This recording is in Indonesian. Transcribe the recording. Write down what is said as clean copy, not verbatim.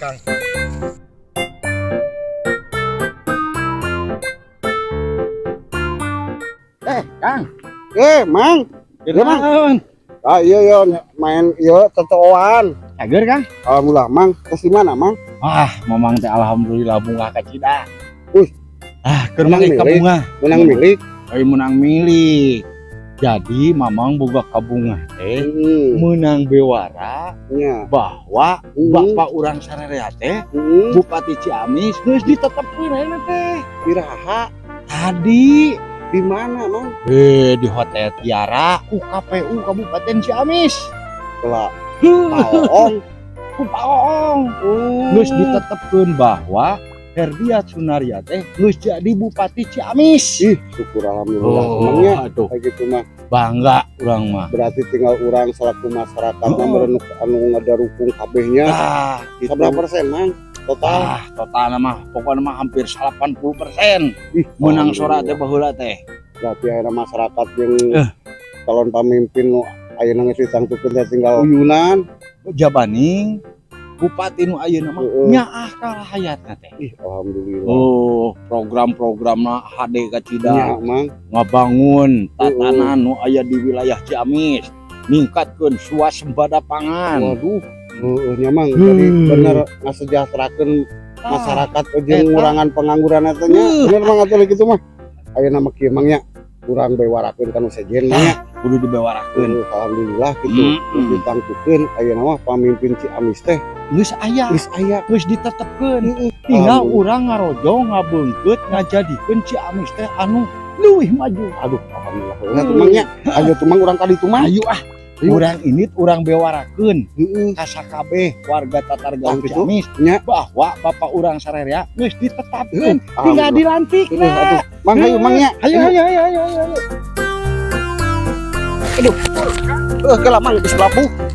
Kang. Kang. Mang. Iya, Mang. Ah iya main iya totoan. Cager, Kang. Alhamdulillah, Mang. Terus gimana, Mang? Mamang teh alhamdulillah bunga kacida. Wih. Keur Menang make ka milik. bunga. Menang milik. Menang milik. Jadi mamang boga ka bunga teh menang bewara Nya. bahwa bapak urang sarerea teh Bupati Ciamis geus ditetepkeun ayeuna teh. Iraha Tadi di mana, Mang? di Hotel Tiara ku KPU Kabupaten Ciamis. Kelak Paong. Ku paong. Geus ditetepkeun bahwa Herdiat Sunaria teh geus jadi Bupati Ciamis. Ih, syukur alhamdulillah. Emangnya aduh, kayak gitu mah. bangga urang mah. Berarti tinggal urang selaku masyarakatnya merenuk anu ngadarukung kabehnya. Gitu. Berapa persen, Mang? Total? Total mah pokoknya mah hampir 80%. Ih, Menang alhamdulillah. suara teh baheula teh. Berarti ayeuna masyarakat yang calon pemimpin nu ayeuna geus ditangtukeun teh tinggal uyunan. Jabaning Bupati nu ayeuna mah nyaah ka hayatna teh. Ih, alhamdulillah. Program-programna HD kacida. Nya, Mang. Ngabangun tatanan nu aya di wilayah Ciamis, ningkatkeun swasembada pangan. Waduh, nya Mang. Jadi bener ngasejahterakeun masyarakat jeung ngurangan pengangguran eta nya. Bener Mang atuh kitu mah. Ayeuna mah kieu Mang nya urang bewarakeun kanu sejen mah nya. Kudu dibewarakeun. Alhamdulillah gitu. Geus ditangtukeun ayeuna mah pamimpin Ciamis teh Geus aya, geus aya. geus ditetepkeun. Tinggal urang ngarojo ngabeungkeut ngajadikeun Ciamis teh anu leuwih maju. Aduh, alhamdulillah. Nah, tuh Mang nya. Ayo tuh Mang urang kali tuh Mang. Ayo urang ini urang bewarakeun Heeh. ka sakabeh warga Tatar Galuh Gitu. Ciamis Nya. bahwa Bapak urang sarerea geus ditetapkeun, tinggal Alhamdulillah. dilantik. Aduh, Mang ayo Mang nya. Ayo. Aduh. Geula Mang geus labuh.